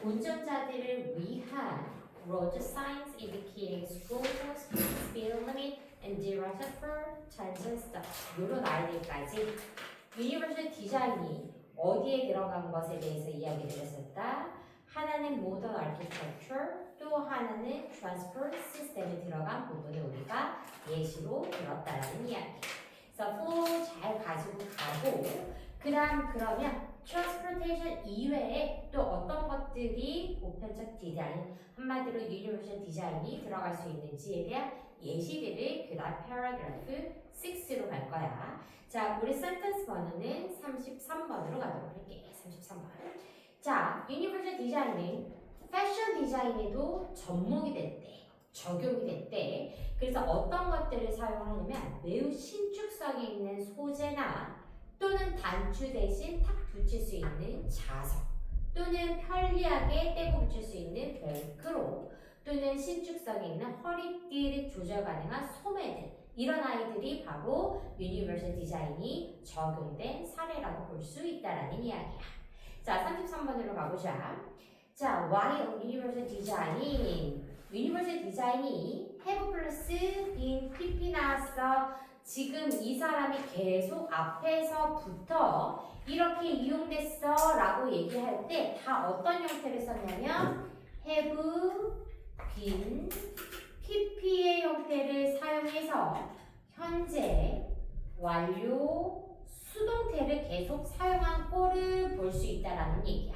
운전자들을 위한 road signs indicating school zones, speed limit, and direction for turns and stops. 이런 아이들까지 유니버셜 디자인이 어디에 들어간 것에 대해서 이야기를 했었다. 하나는 modern architecture, 또 하나는 transport system에 들어간 부분을 우리가 예시로 들었다라는 이야기. 그래서 flow 잘 가지고 가고 그 다음 그러면 transportation 이외에 또 어떤 것들이 보편적 디자인, 한마디로 유니버셜 디자인이 들어갈 수 있는지에 대한 예시들을 그 다음 paragraph 6로 갈 거야. 자, 우리 센텐스 번호는 33번으로 가도록 할게. 33번. 자, 유니버셜 디자인은 패션 디자인에도 접목이 됐대. 적용이 됐대. 그래서 어떤 것들을 사용하냐면 매우 신축성이 있는 소재나 또는 단추 대신 탁 붙일 수 있는 자석 또는 편리하게 떼고 붙일 수 있는 벨크로 또는 신축성이 있는 허리띠를 조절 가능한 소매들 이런 아이들이 바로 유니버셜 디자인이 적용된 사례라고 볼 수 있다라는 이야기야. 자, 33번으로 가보자. 자, while universal design 유니버셜 디자인이 have 플러스 in PP 나왔어. 지금 이 사람이 계속 앞에서부터 이렇게 이용됐어 라고 얘기할 때 다 어떤 형태를 썼냐면 have been PP의 형태를 사용해서 현재 완료 수동태를 계속 사용한 꼴을 볼 수 있다라는 얘기야.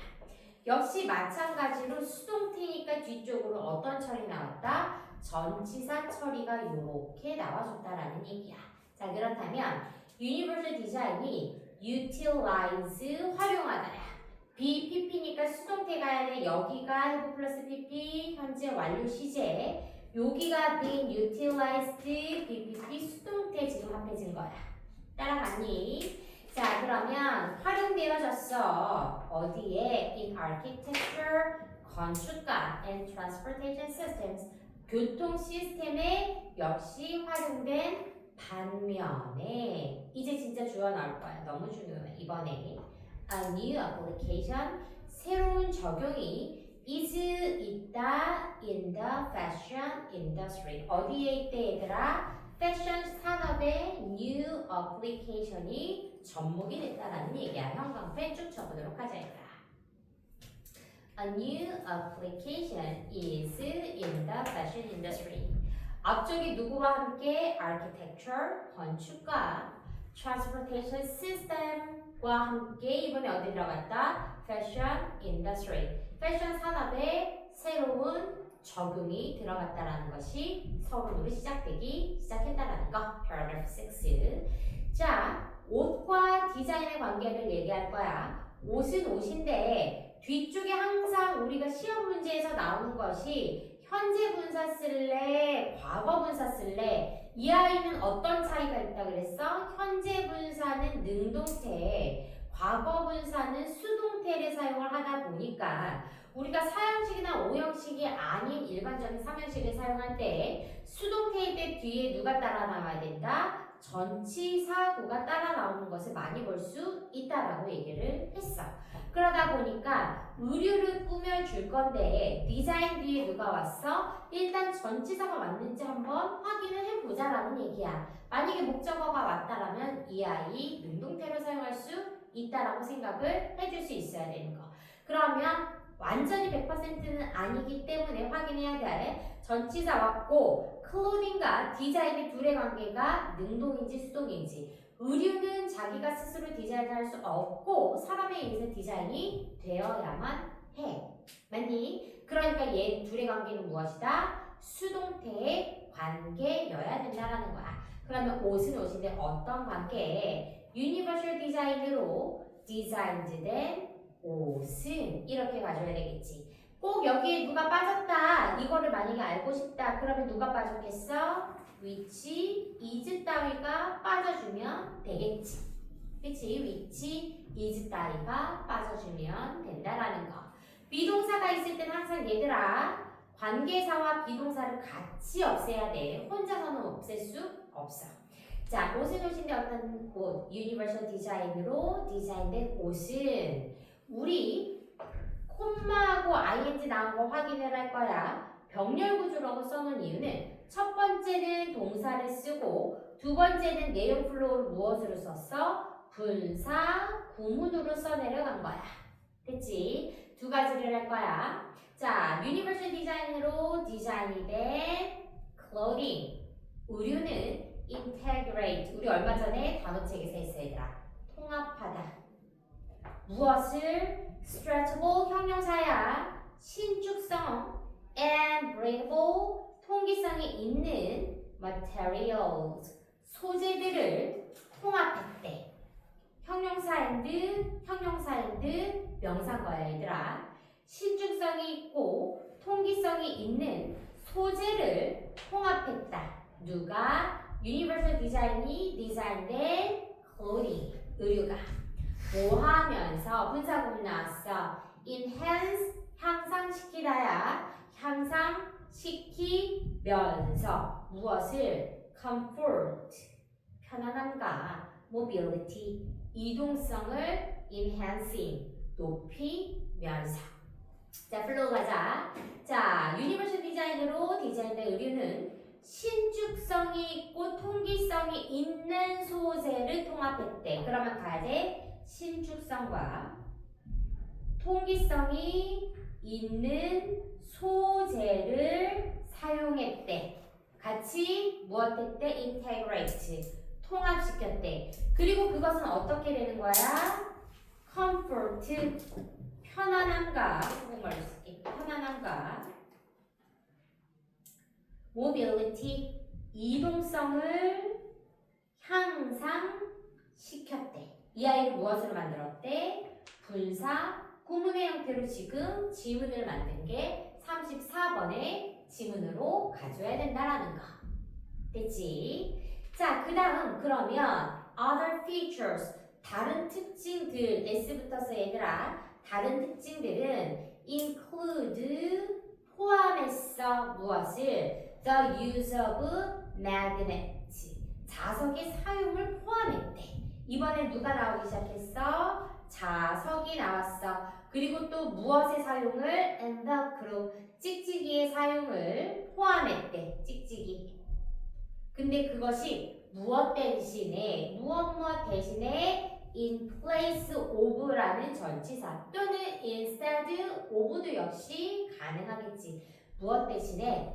역시 마찬가지로 수동태니까 뒤쪽으로 어떤 처리 나왔다? 전치사 처리가 이렇게 나와줬다라는 얘기야. 자, 그렇다면 유니버셜 디자인이 utilize 활용하다야. BPP니까 수동태 가야 돼. 여기가 have 플러스 PP 현재 완료 시제. 여기가 being utilized BPP 수동태 지금 합해진 거야. 따라갔니? 자, 그러면 활용되어졌어. 어디에? In architecture, 건축가 and transportation systems, 교통 시스템에 역시 활용된 반면에 이제 진짜 주어 나올 거야. 너무 중요해. 이번에 a new application, 새로운 적용이 is 있다 in the fashion industry. 어디에 있대 얘들아? 패션 산업의 new application이 접목이 됐다라는 얘기야. 형광펜 쭉 쳐보도록 하자 얘들아. A new application is in the fashion industry. 앞쪽이 누구와 함께 architecture, 건축과 transportation system과 함께 이번에 어디 들어갔다? fashion industry. 패션 산업에 새로운 적용이 들어갔다라는 것이 서론으로 시작했다라는 거. paragraph 6. 자, 옷과 디자인의 관계를 얘기할 거야. 옷은 옷인데 뒤쪽에 항상 우리가 시험 문제에서 나오는 것이 현재 분사 쓸래, 과거 분사 쓸래. 이 아이는 어떤 차이가 있다 그랬어? 현재 분사는 능동태, 과거 분사는 수동태를 사용을 하다 보니까 우리가 사형식이나 오형식이 아닌 일반적인 삼형식을 사용할 때 수동태일 때 뒤에 누가 따라 나와야 된다? 전치사구가 따라 나오는 것을 많이 볼 수 있다라고 얘기를 했어. 그러다 보니까 의류를 꾸며줄 건데 디자인 뒤에 누가 왔어? 일단 전치사가 왔는지 한번 확인을 해보자라는 얘기야. 만약에 목적어가 왔다라면 이 아이 능동태로 사용할 수 있다라고 생각을 해줄 수 있어야 되는 거. 그러면 완전히 100%는 아니기 때문에 확인해야 돼. 전치사 왔고 클로딩과 디자인의 둘의 관계가 능동인지 수동인지. 의류는 자기가 스스로 디자인할 수 없고 사람에 의해서 디자인이 되어야만 해. 맞니? 그러니까 얘 둘의 관계는 무엇이다? 수동태의 관계여야 된다라는 거야. 그러면 옷은 옷인데 어떤 관계? 유니버셜 디자인으로 디자인드된 옷은 이렇게 가져야 되겠지. 꼭 여기에 누가 빠졌다. 이거를 만약에 알고 싶다. 그러면 누가 빠졌겠어? which, is 따위가 빠져주면 되겠지. 그치? which, is 따위가 빠져주면 된다라는 거. 비동사가 있을 때는 항상 얘들아 관계사와 비동사를 같이 없애야 돼. 혼자서는 없앨 수 없어. 자, 옷은 옷인데 어떤 옷? 유니버셜 디자인으로 디자인된 옷은 우리 콤마하고 맞는지 나온 거 확인을 할 거야. 병렬 구조라고 써놓은 이유는 첫 번째는 동사를 쓰고 두 번째는 내용 플로우를 무엇으로 썼어? 분사, 구문으로 써내려간 거야. 됐지? 두 가지를 할 거야. 자, 유니버설 디자인으로 디자인이 된 clothing. 의류는 integrate. 우리 얼마 전에 단어책에서 했어 얘들아. 통합하다. 무엇을? stretchable 형용사야. 신축성 and breathable 통기성이 있는 materials 소재들을 통합했대. 형용사 and 명사인 거야 얘들아. 신축성이 있고 통기성이 있는 소재를 통합했다. 누가? 유니버설 디자인이 디자인된 clothing 의류가 뭐 하면서 분사구문 나왔어. enhance 향상시키다야. 향상시키면서 무엇을? comfort 편안함과 mobility 이동성을 enhancing 높이면서. 자, 플로우 가자. 자, 유니버설 디자인으로 디자인된 의류는 신축성이 있고 통기성이 있는 소재를 통합했대. 그러면 가야 돼. 신축성과 통기성이 있는 소재를 사용했대. 같이 무엇했대? integrate 통합시켰대. 그리고 그것은 어떻게 되는 거야? comfort 편안함과 한국말로 쓸게. 편안함과 mobility 이동성을 향상시켰대. 이 아이를 무엇으로 만들었대? 분사 구문의 형태로 지금 지문을 만든 게 34번의 지문으로 가져야 된다라는 거. 됐지? 자, 그 다음 그러면 other features 다른 특징들 S 붙어서 얘들아 다른 특징들은 include 포함했어 무엇을? the use of magnet 자석의 사용을 포함했대. 이번에 누가 나오기 시작했어? 자석이 나왔어. 그리고 또 무엇의 사용을? and the glue 찍찍이의 사용을 포함했대. 찍찍이. 근데 그것이 무엇 대신에 in place of라는 전치사 또는 instead of도 역시 가능하겠지. 무엇 대신에?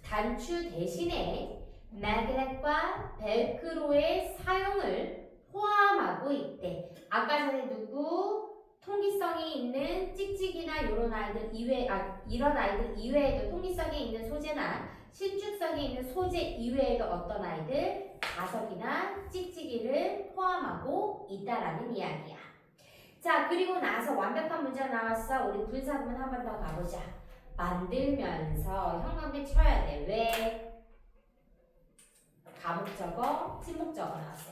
단추 대신에 마그넷과 벨크로의 사용을 포함하고 있대. 아까 전에 누구? 통기성이 있는 찍찍이나 이런 아이들 이외에도 통기성이 있는 소재나 신축성이 있는 소재 이외에도 어떤 아이들? 자석이나 찍찍이를 포함하고 있다라는 이야기야. 자, 그리고 나서 완벽한 문제가 나왔어. 우리 분사구문 한 번 더 가보자. 만들면서 형광펜 쳐야 돼. 왜? 가목적어, 친목적어 나왔어.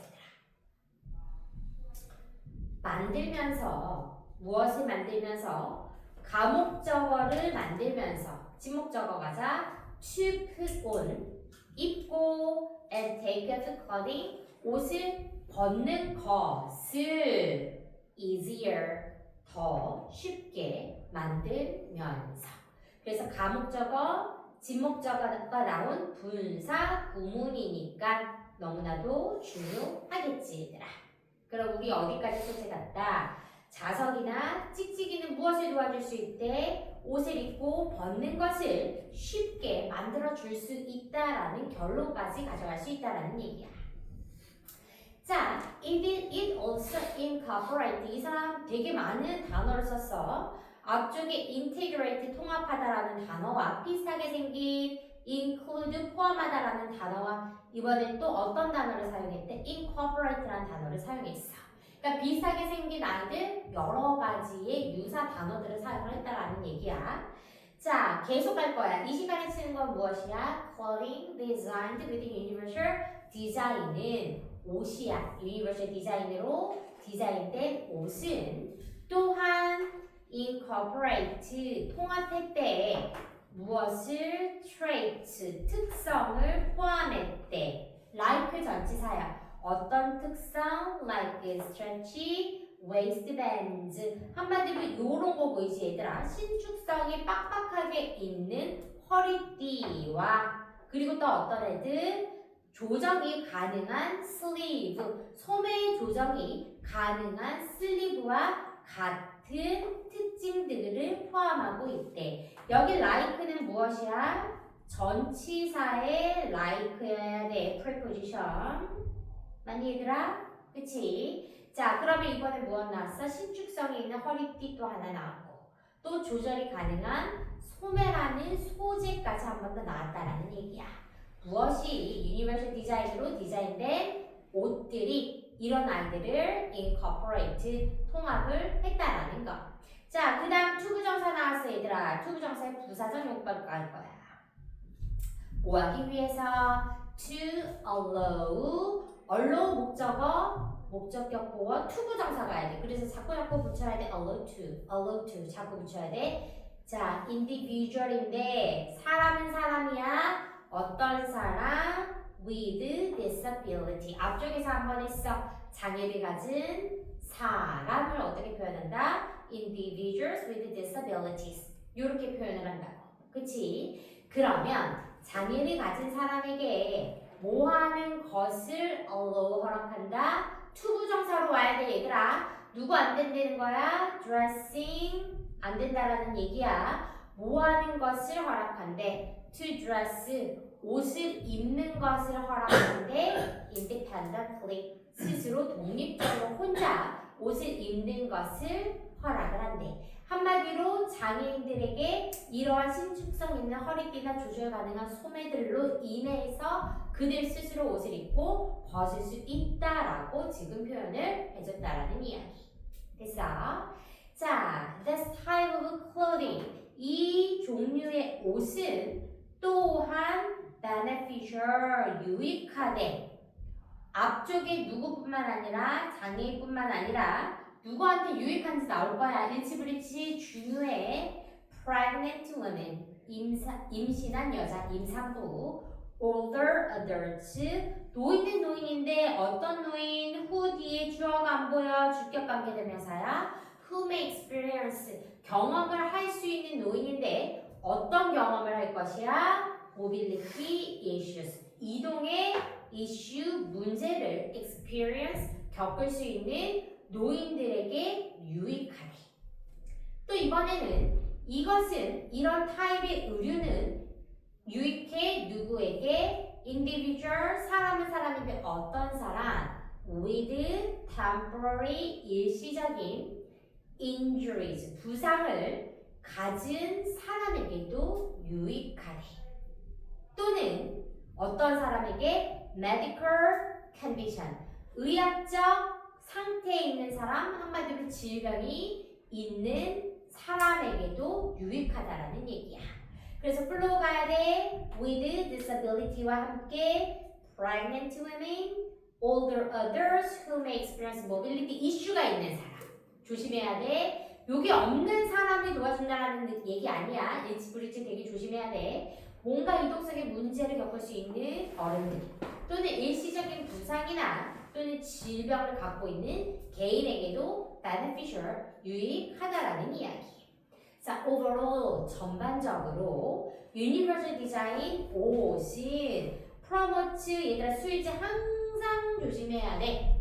만들면서 무엇을 만들면서? 가목적어를 만들면서 친목적어 가자. to put on 입고 and take off clothing 옷을 벗는 것을 easier 더 쉽게 만들면서. 그래서 가목적어, 진목적어가 나온 분사 구문이니까 너무나도 중요하겠지 얘들아. 그럼 우리 어디까지 소재 같다? 자석이나 찍찍이는 무엇을 도와줄 수 있대? 옷을 입고 벗는 것을 쉽게 만들어줄 수 있다라는 결론까지 가져갈 수 있다라는 얘기야. 자, it also incorporate 이 사람 되게 많은 단어를 썼어. 앞쪽에 integrate 통합하다라는 단어와 비슷하게 생긴 include 포함하다라는 단어와 이번엔 또 어떤 단어를 사용했대? incorporate라는 단어를 사용했어. 그러니까 비슷하게 생긴 아이들 여러 가지의 유사 단어들을 사용을 했다라는 얘기야. 자, 계속 할 거야. 이 시간에 쓰는 건 무엇이야? clothing designed with universal design은 옷이야. 유니버설 디자인으로 디자인된 옷은 또한 incorporate 통합했대. 무엇을? trait 특성을 포함했대. like 전치사야. 어떤 특성? like stretchy, waistbands. 한마디로 요런 거 보이지 얘들아? 신축성이 빡빡하게 있는 허리띠와 그리고 또 어떤 애들? 조정이 가능한 슬리브, 소매 조정이 가능한 슬리브와 같은 특징들을 포함하고 있대. 여기 like는 무엇이야? 전치사의 like여야 돼. preposition. 맞니 얘들아? 그치? 자, 그러면 이번에 무엇 나왔어? 신축성이 있는 허리띠 또 하나 나왔고 또 조절이 가능한 소매라는 소재까지 한 번 더 나왔다라는 얘기야. 무엇이 유니버셜 디자인으로 디자인된 옷들이 이런 아이들을 incorporate, 통합을 했다라는 거. 자, 그 다음 투부정사 나왔어 얘들아. 투부정사의 부사적 용법을 갈 거야. 뭐 하기 위해서? to allow 목적격 보어 투부정사 가야 돼. 그래서 자꾸 붙여야 돼. allow to 자꾸 붙여야 돼. 자, individual인데 사람은 사람이야. 어떤 사람? with disability. 앞쪽에서 한번 했어. 장애를 가진 사람을 어떻게 표현한다? individuals with disabilities. 이렇게 표현을 한다고. 그치? 그러면 장애를 가진 사람에게 뭐 하는 것을 allow 허락한다? 투부정사로 와야 돼 얘들아. 누구 안 된다는 거야? dressing 안 된다라는 얘기야. 뭐 하는 것을 허락한대? to dress 옷을 입는 것을 허락한대. independently 스스로 독립적으로 혼자 옷을 입는 것을 허락을 한대. 한마디로 장애인들에게 이러한 신축성 있는 허리띠나 조절 가능한 소매들로 인해서 그들 스스로 옷을 입고 벗을 수 있다라고 지금 표현을 해줬다라는 이야기. 됐어? 자, this type of clothing. 이 종류의 옷은 또한 beneficial, 유익하대. 앞쪽에 누구뿐만 아니라 장애인뿐만 아니라 누구한테 유익한지 나올 거야. 일치불일치 중요해. pregnant women, 임신한 여자, 임산부. older adults, 노인은 노인인데 어떤 노인? who 뒤에 주어가 안 보여. 주격관계 대명사야. who may experience, 경험을 할 수 있는 노인인데 어떤 경험을 할 것이야? mobility issues, 이동의 issue, 문제를 experience, 겪을 수 있는 노인들에게 유익하대. 또 이번에는 이것은 이런 타입의 의류는 유익해 누구에게? individual, 사람은 사람인데 어떤 사람? with temporary, 일시적인 injuries, 부상을 가진 사람에게도 유익하대. 또는 어떤 사람에게 medical condition, 의학적 상태에 있는 사람, 한마디로 질병이 있는 사람에게도 유익하다라는 얘기야. 그래서 플로우 가야 돼. with disability와 함께 pregnant women, older others who may experience mobility issue가 있는 사람. 조심해야 돼. 여기 없는 사람을 도와준다는 얘기 아니야. 일치불일치 되게 조심해야 돼. 뭔가 이동성의 문제를 겪을 수 있는 어른들 또는 일시적인 부상이나 또는 질병을 갖고 있는 개인에게도 beneficial, 유익하다라는 이야기. 자, overall, 전반적으로 universal design 옷은 promote, 얘들아 수일지 항상 조심해야 돼.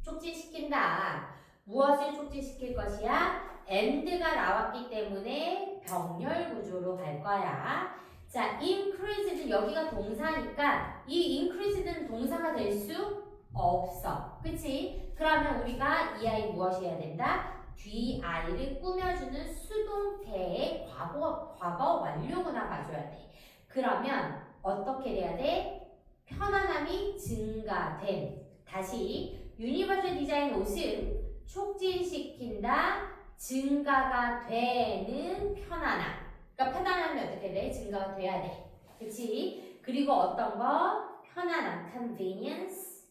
촉진시킨다. 무엇을 촉진시킬 것이야? and가 나왔기 때문에 병렬 구조로 갈 거야. 자, increased, 여기가 동사니까 이 increased는 동사가 될 수 없어. 그치? 그러면 우리가 이 아이 무엇이 해야 된다? 뒤 아이를 꾸며주는 수동태의 과거 완료구나 봐줘야 돼. 그러면 어떻게 돼야 돼? 편안함이 증가된. 다시 유니버셜 디자인 옷은 촉진시킨다, 증가가 되는 편안함. 그러니까 편안함이 어떻게 돼? 증가가 돼야 돼. 그치? 그리고 어떤 거? 편안함, convenience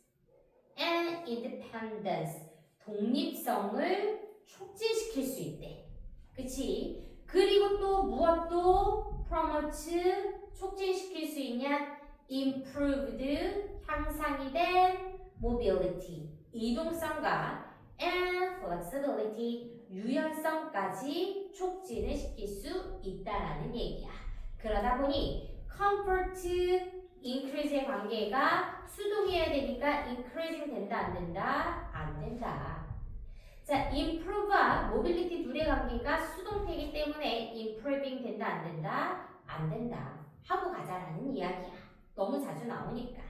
and independence. 독립성을 촉진시킬 수 있대. 그치? 그리고 또 무엇도 promote, 촉진시킬 수 있냐? improved, 향상이 된 mobility, 이동성과 and flexibility, 유연성까지 촉진을 시킬 수 있다라는 얘기야. 그러다 보니 comfort, increase의 관계가 수동이어야 되니까 increasing 된다 안 된다? 안 된다. 자, improve와 mobility 둘의 관계가 수동태이기 때문에 improving 된다 안 된다? 안 된다. 하고 가자라는 이야기야. 너무 자주 나오니까.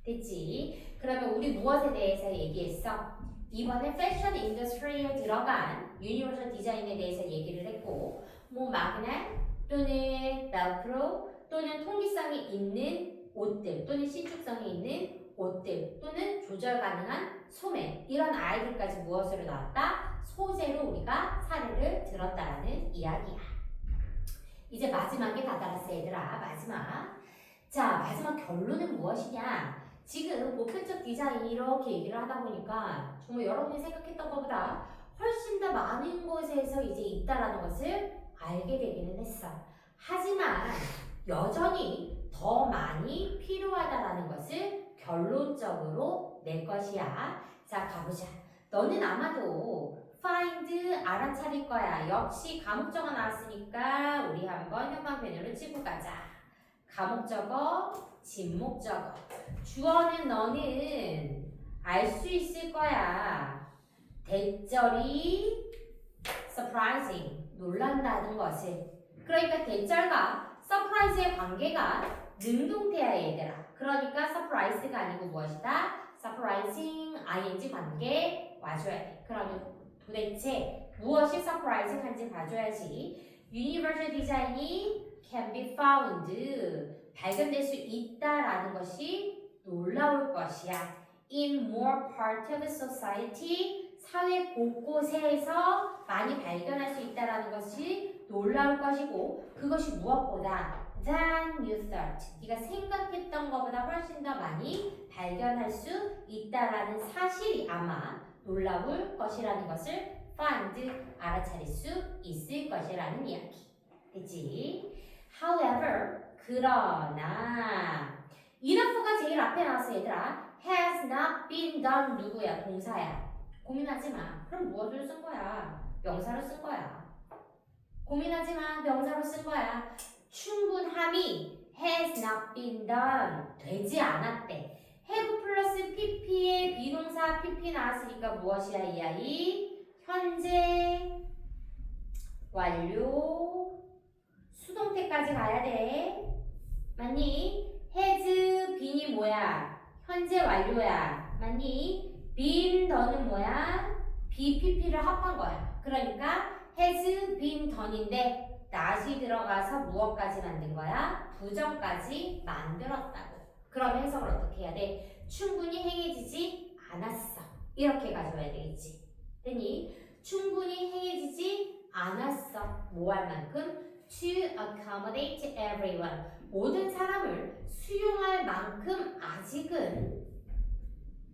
됐지? 그러면 우리 무엇에 대해서 얘기했어? 이번에 패션 인더스트리에 들어간 유니버설 디자인에 대해서 얘기를 했고 뭐 마그넷 또는 벨크로 또는 통기성이 있는 옷들 또는 신축성이 있는 옷들 또는 조절 가능한 소매 이런 아이들까지 무엇으로 나왔다? 소재로 우리가 사례를 들었다라는 이야기야. 이제 마지막에 다다랐어 얘들아. 마지막. 자, 마지막 결론은 무엇이냐? 지금 보편적 디자인 이렇게 얘기를 하다 보니까 정말 여러분이 생각했던 것보다 훨씬 더 많은 곳에서 이제 있다라는 것을 알게 되기는 했어. 하지만 여전히 더 많이 필요하다라는 것을 결론적으로 낼 것이야. 자, 가보자. 너는 아마도 find 알아차릴 거야. 역시 가목적어 나왔으니까 우리 한번 형광펜으로 치고 가자. 가목적어, 진목적어. 주어는 너는 알 수 있을 거야. 대절이 surprising, 놀란다는 것을. 그러니까 대절과 surprise의 관계가 능동태야 얘들아. 그러니까 surprise가 아니고 무엇이다? surprising, ing 관계 와줘야 돼. 그러면 도대체 무엇이 surprising 한지 봐줘야지. Universal design이 can be found, 발견될 수 있다라는 것이 놀라울 것이야. In more part of society, 사회 곳곳에서 많이 발견할 수 있다라는 것이 놀라울 것이고 그것이 무엇보다 than you thought, 네가 생각했던 것보다 훨씬 더 많이 발견할 수 있다라는 사실이 아마 놀라울 것이라는 것을 find, 알아차릴 수 있을 것이라는 이야기. 그치? However, 그러나 enough가 제일 앞에 나왔어 얘들아. has not been done 누구야? 동사야. 고민하지 마. 그럼 무엇을 쓴 거야? 명사로 쓴 거야. 고민하지 마. 명사로 쓴 거야. 충분함이 has not been done 되지 않았대. have 플러스 pp의 비동사 pp 나왔으니까 무엇이야 이 아이? 현재 완료 수동태까지 가야 돼. 맞니? has been이 뭐야? 현재 완료야. 맞니? been done은 뭐야? BPP를 합한 거야. 그러니까 has been done인데 not이 들어가서 무엇까지 만든 거야? 부정까지 만들었다고. 그럼 해석을 어떻게 해야 돼? 충분히 행해지지 않았어. 이렇게 가져와야 되겠지. 됐니? 충분히 행해지지 않았어. 뭐 할 만큼? To accommodate everyone. 모든 사람을 수용할 만큼 아직은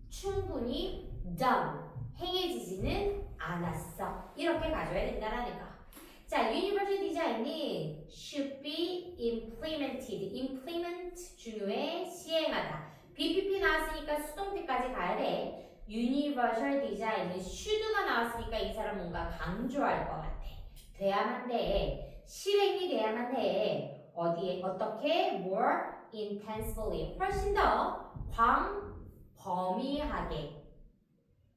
충분히 done, 행해지지는 않았어. 이렇게 가져야 된다라는 거. 자, Universal Design이 should be implemented. implement 중요해. 시행하다. BPP 나왔으니까 수동태까지 가야 돼. Universal Design은 should가 나왔으니까 이 사람 뭔가 강조할 것 같아. 돼야만 돼. 실행이 돼야만 해. 어디에 어떻게? more intensively. 훨씬 더 광범위하게.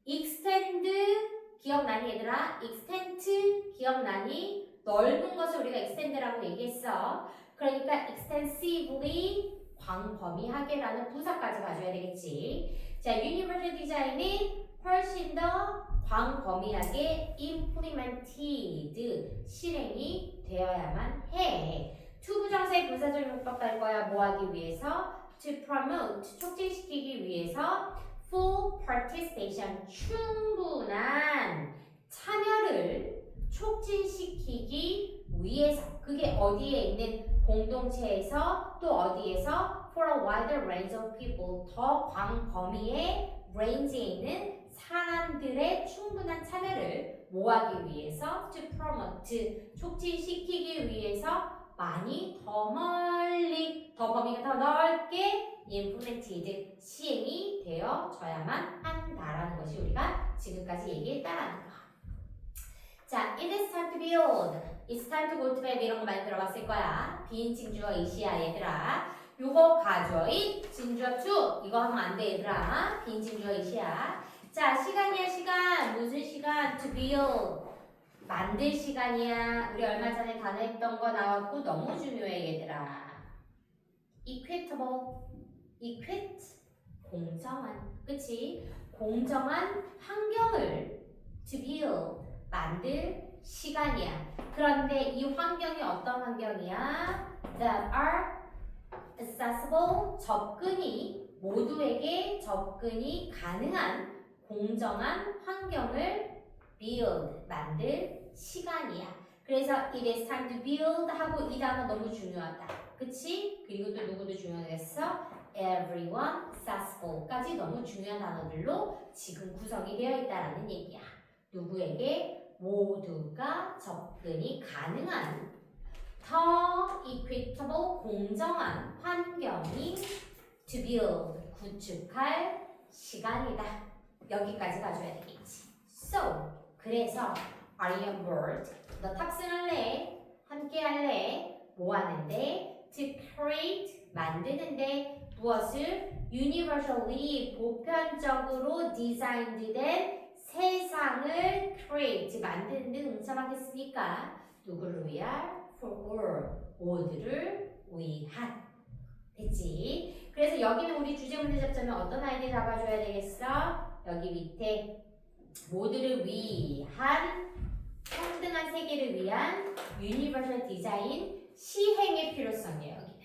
extend 기억나니 얘들아? extend 기억나니? 넓은 것을 우리가 extend라고 얘기했어. 그러니까 extensively 광범위하게라는 부사까지 가져야 되겠지. 자, universal design은 훨씬 더 광범위하게 implemented 실행이 되어야만 해. 투부정사의 분사절 용법 갈 거야. 뭐 하기 위해서? to promote 촉진시키기 위해서 full participation 충분한 참여를 촉진시키기 위해서. 그게 어디에 있는 공동체에서 또 어디에서 for a wider range of people 더 광범위의 range에 있는 사람들의 충분한 참여를 뭐하기 위해서 to promote 촉진시키기 위해서 많이 더 멀리 더 범위가 더 넓게 implemented 시행이 되어져야만 한다라는 것이 우리가 지금까지 얘기했다라는 거. 자, it is time to build. It's time to go to bed 이런 거 많이 들어봤을 거야. 비인칭 주어 이시야 얘들아. 요거 가져. it 진주어 to 이거 하면 안 돼 얘들아. 비인칭 주어 이시야. 자, 시간이야 시간. 무슨 시간? to build. 만들 시간이야. 우리 얼마 전에 단어 했던 거 나왔고 너무 중요해 얘들아. equitable. equit. 공정한. 그치? 공정한 환경을 to build. 만들 시간이야. 그런데 이 환경이 어떤 환경이야? That are accessible. 모두에게 접근이 가능한 공정한 환경을 build. 만들 시간이야. 그래서 it is time to build 하고 이 단어 너무 중요하다. 그치? 그리고 또 누구도 중요하겠어? everyone, accessible까지 너무 중요한 단어들로 지금 구성이 되어 있다라는 얘기야. 누구에게? 모두가 접근이 가능한 더 equitable, 공정한 환경이 to build, 구축할 시간이다. 여기까지 가져야 되겠지. So, 그래서 are you on board? 너 탑승할래? 함께 할래? 뭐 하는데? To create, 만드는데 무엇을? universally, 보편적으로 designed 된 세상을 create, 만드는 응참하겠습니까? 누구를 위한? for all, 모두를 위한. 됐지? 그래서 여기는 우리 주제 문제 잡자면 어떤 아이디 잡아줘야 되겠어? 여기 밑에 모두를 위한, 평등한 세계를 위한 유니버설 디자인 시행의 필요성이에요. 여기는.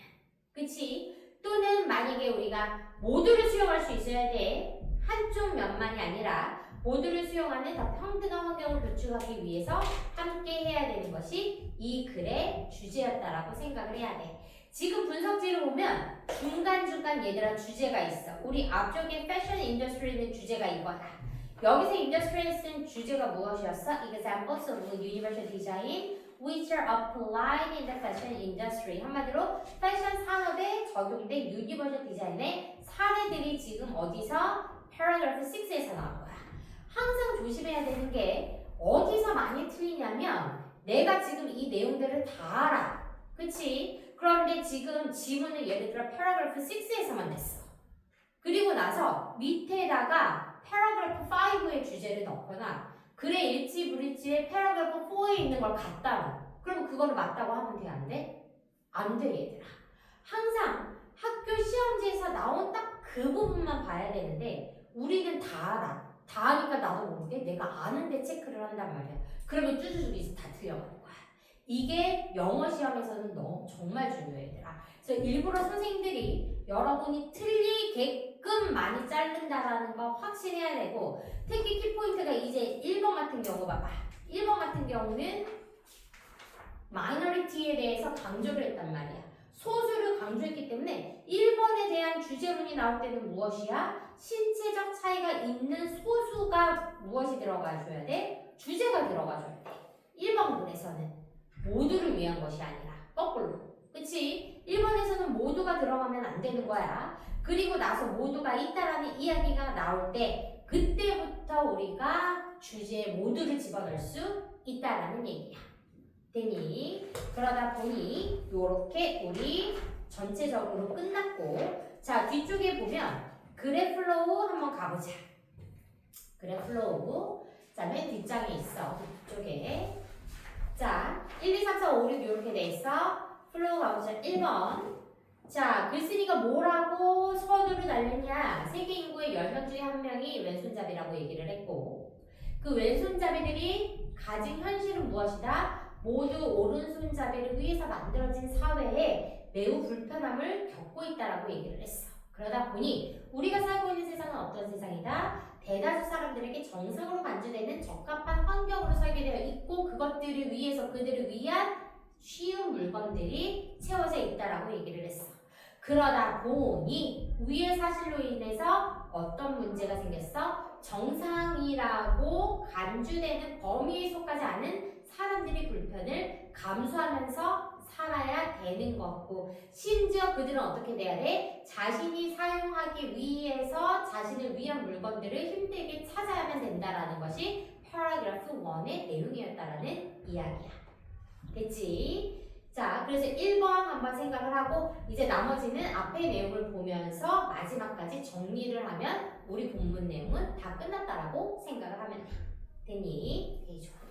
그치? 또는 만약에 우리가 모두를 수용할 수 있어야 돼. 한쪽 면만이 아니라 모두를 수용하는 더 평등한 환경을 구축하기 위해서 함께 해야 되는 것이 이 글의 주제였다라고 생각을 해야 돼. 지금 분석지를 보면 중간중간 얘들아 주제가 있어. 우리 앞쪽에 패션 인더스트리는 주제가 이거다. 여기서 인더스트리에 쓴 주제가 무엇이었어? Examples of universal design which are applied in the fashion industry. 한마디로 패션 산업에 적용된 유니버셜 디자인의 사례들이 지금 어디서? paragraph 6에서 나온 거야. 항상 조심해야 되는 게 어디서 많이 틀리냐면 내가 지금 이 내용들을 다 알아. 그치? 그런데 지금 지문을 예를 들어 paragraph 6에서만 냈어. 그리고 나서 밑에다가 paragraph 5의 주제를 넣거나 글의 일치불일치에 paragraph 4에 있는 걸 갖다 놔. 그럼 그거를 맞다고 하면 돼? 안 돼? 안 돼 얘들아. 항상 학교 시험지에서 나온 딱 그 부분만 봐야 되는데 우리는 다 알아. 다 아니까 나도 모르게 내가 아는데 체크를 한단 말이야. 그러면 쭈쭈쭈 다 틀려가는 거야. 이게 영어 시험에서는 너무 정말 중요해 얘들아. 그래서 일부러 선생님들이 여러분이 틀리게끔 많이 자른다라는 거 확신해야 되고 특히 키포인트가 이제 1번 같은 경우 봐봐. 1번 같은 경우는 마이너리티에 대해서 강조를 했단 말이야. 소수를 강조했기 때문에 1번에 대한 주제문이 나올 때는 무엇이야? 신체적 차이가 있는 소수가 무엇이 들어가줘야 돼? 주제가 들어가줘야 돼. 1번 글에서는 모두를 위한 것이 아니라 거꾸로. 그치? 1번에서는 모두가 들어가면 안 되는 거야. 그리고 나서 모두가 있다라는 이야기가 나올 때 그때부터 우리가 주제에 모두를 집어넣을 수 있다라는 얘기야. 되니? 그러다 보니 요렇게 우리 전체적으로 끝났고 자 뒤쪽에 보면 글의 플로우 한번 가보자. 글의 플로우 자 맨 뒷장에 있어. 뒤쪽에 자 1, 2, 3, 4, 5, 6 이렇게 돼 있어. 플로우 가보자. 1번 자 글쓴이가 뭐라고 서두를 날렸냐. 세계 인구의 10명 중에 1명이 왼손잡이라고 얘기를 했고 그 왼손잡이들이 가진 현실은 무엇이다? 모두 오른손잡이를 위해서 만들어진 사회에 매우 불편함을 겪고 있다라고 얘기를 했어. 그러다 보니 우리가 살고 있는 세상은 어떤 세상이다? 대다수 사람들에게 정상으로 간주되는 적합한 환경으로 설계되어 있고 그것들을 위해서 그들을 위한 쉬운 물건들이 채워져 있다라고 얘기를 했어. 그러다 보니 위의 사실로 인해서 어떤 문제가 생겼어? 정상이라고 간주되는 범위에 속하지 않은 사람들의 불편을 감수하면서 살아야 되는 거고 심지어 그들은 어떻게 돼야 돼? 자신이 사용하기 위해서 자신을 위한 물건들을 힘들게 찾아야만 된다라는 것이 paragraph 1의 내용이었다라는 이야기야. 됐지? 자, 그래서 1번 한번 생각을 하고 이제 나머지는 앞의 내용을 보면서 마지막까지 정리를 하면 우리 본문 내용은 다 끝났다라고 생각을 하면 돼. 됐니? 되게 좋아.